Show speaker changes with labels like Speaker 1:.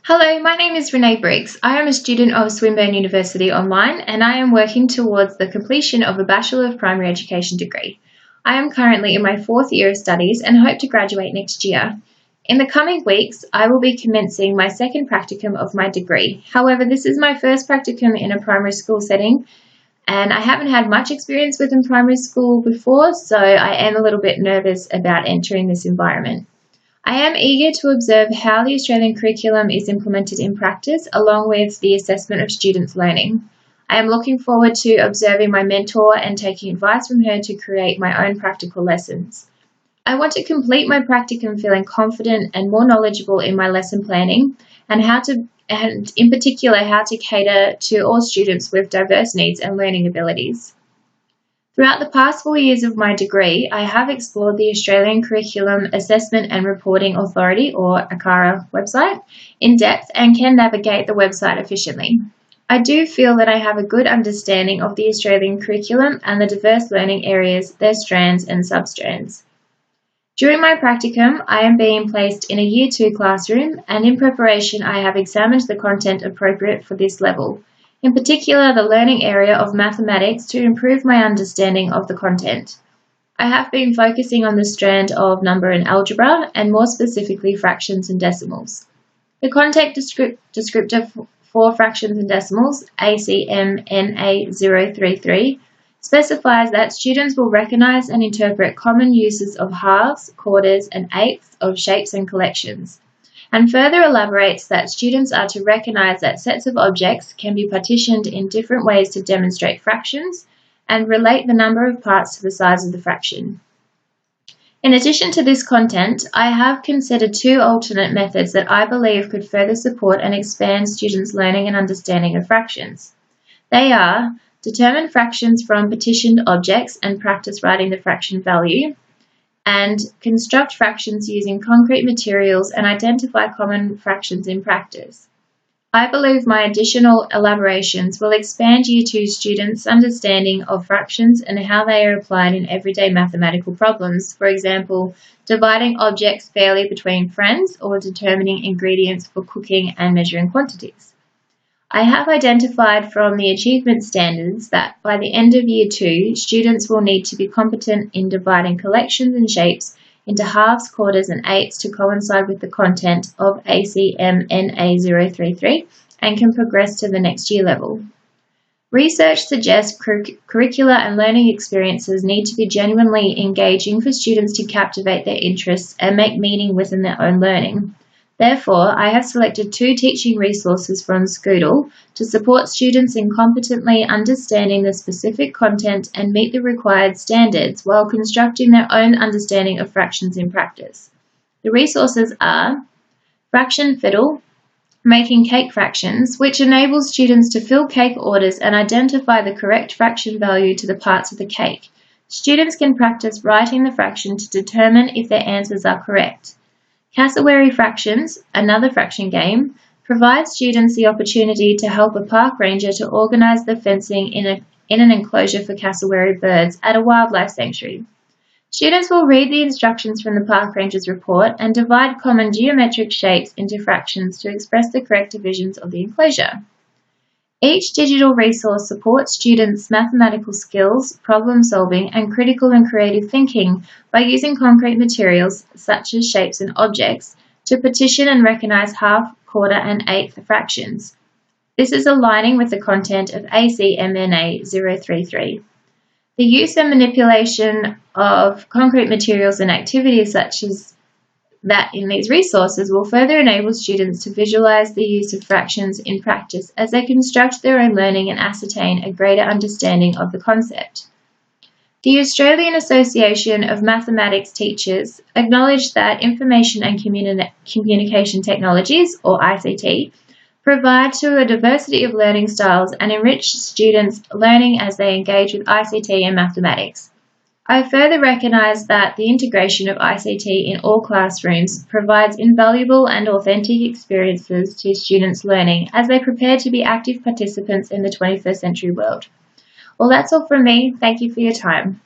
Speaker 1: Hello, my name is Renee Briggs. I am a student of Swinburne University Online and I am working towards the completion of a Bachelor of Primary Education degree. I am currently in my fourth year of studies and hope to graduate next year. In the coming weeks, I will be commencing my second practicum of my degree. However, this is my first practicum in a primary school setting and I haven't had much experience within primary school before, so I am a little bit nervous about entering this environment. I am eager to observe how the Australian curriculum is implemented in practice, along with the assessment of students' learning. I am looking forward to observing my mentor and taking advice from her to create my own practical lessons. I want to complete my practicum feeling confident and more knowledgeable in my lesson planning and in particular how to cater to all students with diverse needs and learning abilities. Throughout the past 4 years of my degree, I have explored the Australian Curriculum Assessment and Reporting Authority, or ACARA, website in depth and can navigate the website efficiently. I do feel that I have a good understanding of the Australian curriculum and the diverse learning areas, their strands and substrands. During my practicum, I am being placed in a Year 2 classroom, and in preparation I have examined the content appropriate for this level. In particular, the learning area of mathematics to improve my understanding of the content. I have been focusing on the strand of number and algebra, and more specifically fractions and decimals. The content descriptor for fractions and decimals, ACMNA033, specifies that students will recognise and interpret common uses of halves, quarters, and eighths of shapes and collections, and further elaborates that students are to recognise that sets of objects can be partitioned in different ways to demonstrate fractions and relate the number of parts to the size of the fraction. In addition to this content, I have considered two alternate methods that I believe could further support and expand students' learning and understanding of fractions. They are: determine fractions from partitioned objects and practice writing the fraction value, and construct fractions using concrete materials and identify common fractions in practice. I believe my additional elaborations will expand Year 2 students' understanding of fractions and how they are applied in everyday mathematical problems, for example, dividing objects fairly between friends or determining ingredients for cooking and measuring quantities. I have identified from the achievement standards that by the end of Year 2, students will need to be competent in dividing collections and shapes into halves, quarters, and eighths to coincide with the content of ACMNA033 and can progress to the next year level. Research suggests curricular and learning experiences need to be genuinely engaging for students to captivate their interests and make meaning within their own learning. Therefore, I have selected two teaching resources from Scoodle to support students in competently understanding the specific content and meet the required standards while constructing their own understanding of fractions in practice. The resources are Fraction Fiddle, Making Cake Fractions, which enables students to fill cake orders and identify the correct fraction value to the parts of the cake. Students can practice writing the fraction to determine if their answers are correct. Cassowary Fractions, another fraction game, provides students the opportunity to help a park ranger to organise the fencing in an enclosure for cassowary birds at a wildlife sanctuary. Students will read the instructions from the park ranger's report and divide common geometric shapes into fractions to express the correct divisions of the enclosure. Each digital resource supports students' mathematical skills, problem solving, and critical and creative thinking by using concrete materials, such as shapes and objects, to partition and recognise half, quarter, and eighth fractions. This is aligning with the content of ACMNA033. The use and manipulation of concrete materials and activities such as that in these resources will further enable students to visualise the use of fractions in practice as they construct their own learning and ascertain a greater understanding of the concept. The Australian Association of Mathematics Teachers acknowledged that Information and Communication Technologies, or ICT, provide to a diversity of learning styles and enrich students' learning as they engage with ICT and mathematics. I further recognise that the integration of ICT in all classrooms provides invaluable and authentic experiences to students' learning as they prepare to be active participants in the 21st century world. Well, that's all from me. Thank you for your time.